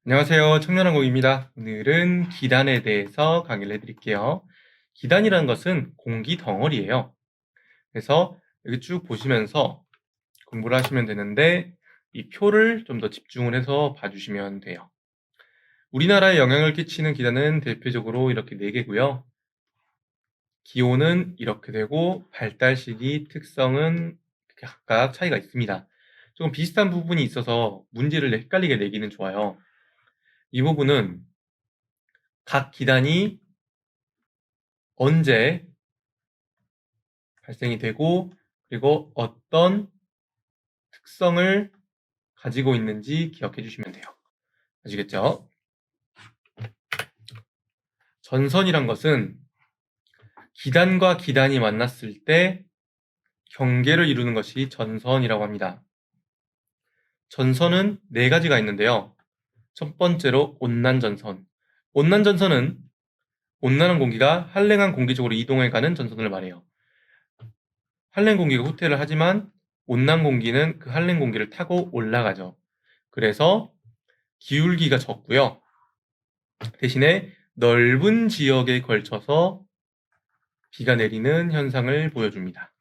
안녕하세요. 청년항공입니다. 오늘은 기단에 대해서 강의를 해드릴게요. 기단이라는 것은 공기 덩어리예요. 그래서 여기 쭉 보시면서 공부를 하시면 되는데 이 표를 좀 더 집중을 해서 봐주시면 돼요. 우리나라에 영향을 끼치는 기단은 대표적으로 이렇게 4개고요. 기호는 이렇게 되고 발달 시기 특성은 각각 차이가 있습니다. 조금 비슷한 부분이 있어서 문제를 헷갈리게 내기는 좋아요. 이 부분은 각 기단이 언제 발생이 되고 그리고 어떤 특성을 가지고 있는지 기억해 주시면 돼요. 아시겠죠? 전선이란 것은 기단과 기단이 만났을 때 경계를 이루는 것이 전선이라고 합니다. 전선은 4가지가 있는데요. 첫 번째로 온난전선. 온난전선은 온난한 공기가 한랭한 공기 쪽으로 이동해 가는 전선을 말해요. 한랭 공기가 후퇴를 하지만 온난 공기는 그 한랭 공기를 타고 올라가죠. 그래서 기울기가 적고요. 대신에 넓은 지역에 걸쳐서 비가 내리는 현상을 보여줍니다.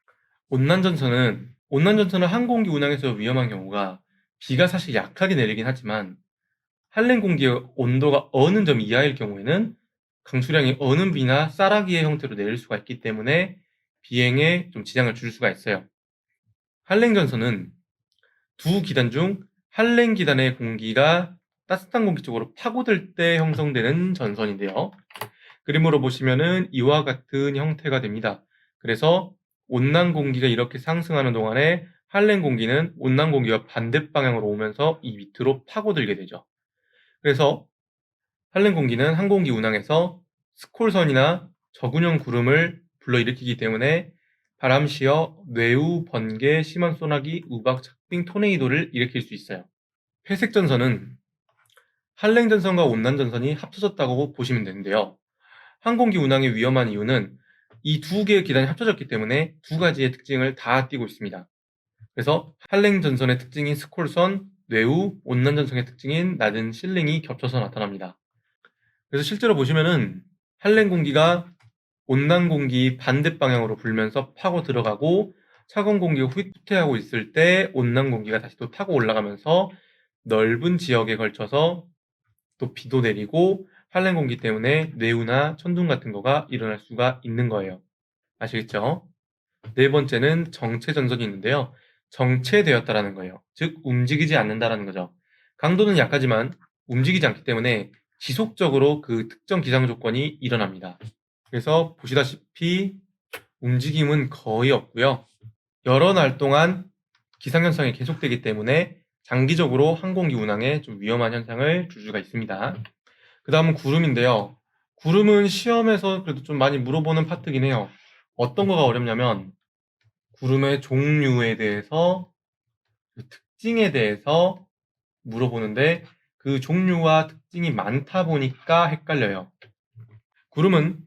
온난전선은 항공기 운항에서 위험한 경우가 비가 사실 약하게 내리긴 하지만 한랭 공기의 온도가 어느 점 이하일 경우에는 강수량이 어느 비나 쌀아기의 형태로 내릴 수가 있기 때문에 비행에 좀 지장을 줄 수가 있어요. 한랭전선은 두 기단 중 한랭 기단의 공기가 따뜻한 공기 쪽으로 파고들 때 형성되는 전선인데요. 그림으로 보시면은 이와 같은 형태가 됩니다. 그래서 온난 공기가 이렇게 상승하는 동안에 한랭 공기는 온난 공기와 반대 방향으로 오면서 이 밑으로 파고들게 되죠. 그래서 한랭 공기는 항공기 운항에서 스콜선이나 저군형 구름을 불러일으키기 때문에 바람 시어 뇌우, 번개, 심한 소나기, 우박, 착빙, 토네이도를 일으킬 수 있어요. 회색 전선은 한랭 전선과 온난 전선이 합쳐졌다고 보시면 되는데요. 항공기 운항이 위험한 이유는 이 2개의 기단이 합쳐졌기 때문에 2가지의 특징을 다 띠고 있습니다. 그래서 한랭 전선의 특징인 스콜선, 뇌우, 온난 전선의 특징인 낮은 실링이 겹쳐서 나타납니다. 그래서 실제로 보시면은 한랭 공기가 온난 공기 반대 방향으로 불면서 파고 들어가고 차가운 공기가 후퇴하고 있을 때 온난 공기가 다시 또 타고 올라가면서 넓은 지역에 걸쳐서 또 비도 내리고 한랭 공기 때문에 뇌우나 천둥 같은 거가 일어날 수가 있는 거예요. 아시겠죠? 네 번째는 정체 전선이 있는데요. 정체되었다라는 거예요. 즉 움직이지 않는다라는 거죠. 강도는 약하지만 움직이지 않기 때문에 지속적으로 그 특정 기상 조건이 일어납니다. 그래서 보시다시피 움직임은 거의 없고요. 여러 날 동안 기상현상이 계속되기 때문에 장기적으로 항공기 운항에 좀 위험한 현상을 줄 수가 있습니다. 그 다음은 구름인데요. 구름은 시험에서 그래도 좀 많이 물어보는 파트긴 해요. 어떤 거가 어렵냐면 구름의 종류에 대해서 그 특징에 대해서 물어보는데 그 종류와 특징이 많다 보니까 헷갈려요. 구름은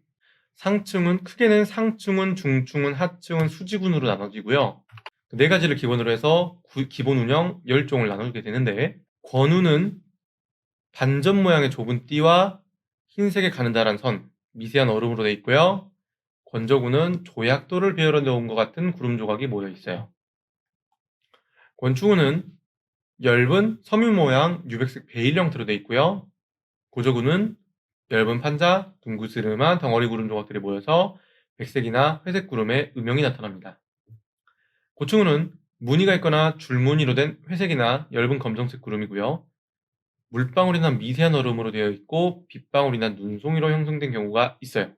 상층은 크게는 상층은, 중층은, 하층은, 수지군으로 나눠지고요. 4가지를 기본으로 해서 기본 운영 10종을 나누게 되는데 권우는 반점 모양의 좁은 띠와 흰색에 가는다란 선, 미세한 얼음으로 되어 있고요. 권저구는 조약돌을 베어 넣은 것 같은 구름 조각이 모여 있어요. 권충우는 엷은 섬유 모양 유백색 베일 형태로 되어 있고요. 고저구는 엷은 판자, 둥그스름한 덩어리 구름 조각들이 모여서 백색이나 회색 구름의 음영이 나타납니다. 고충우는 무늬가 있거나 줄무늬로 된 회색이나 엷은 검정색 구름이고요. 물방울이나 미세한 얼음으로 되어 있고 빗방울이나 눈송이로 형성된 경우가 있어요.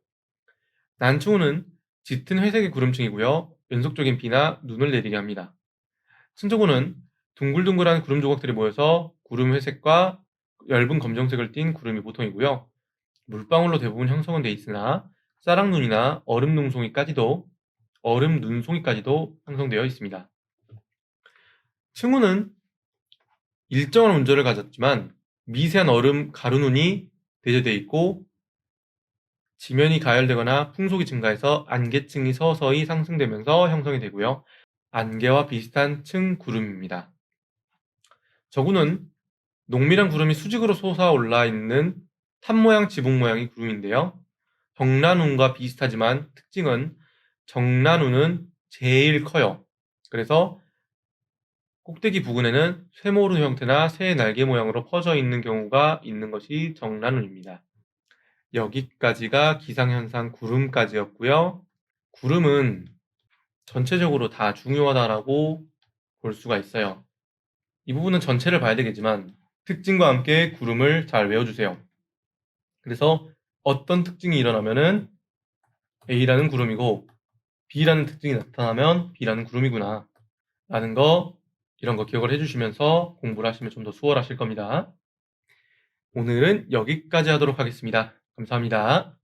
난충우는 짙은 회색의 구름층이고요. 연속적인 비나 눈을 내리게 합니다. 승조구는 둥글둥글한 구름 조각들이 모여서 구름 회색과 엷은 검정색을 띤 구름이 보통이고요. 물방울로 대부분 형성은 돼 있으나 쌀랑눈이나 얼음 눈송이까지도 형성되어 있습니다. 층우는 일정한 운전을 가졌지만 미세한 얼음 가루눈이 대조되어 있고 지면이 가열되거나 풍속이 증가해서 안개층이 서서히 상승되면서 형성이 되고요. 안개와 비슷한 층 구름입니다. 저구는 농밀한 구름이 수직으로 솟아올라 있는 탑 모양, 지붕 모양의 구름인데요. 정란운과 비슷하지만 특징은 정란운은 제일 커요. 그래서 꼭대기 부근에는 쇠모루 형태나 새 날개 모양으로 퍼져 있는 경우가 있는 것이 정란운입니다. 여기까지가 기상현상 구름까지였고요. 구름은 전체적으로 다 중요하다라고 볼 수가 있어요. 이 부분은 전체를 봐야 되겠지만 특징과 함께 구름을 잘 외워주세요. 그래서 어떤 특징이 일어나면은 A라는 구름이고 B라는 특징이 나타나면 B라는 구름이구나 라는 거, 이런 거 기억을 해주시면서 공부를 하시면 좀 더 수월하실 겁니다. 오늘은 여기까지 하도록 하겠습니다. 감사합니다.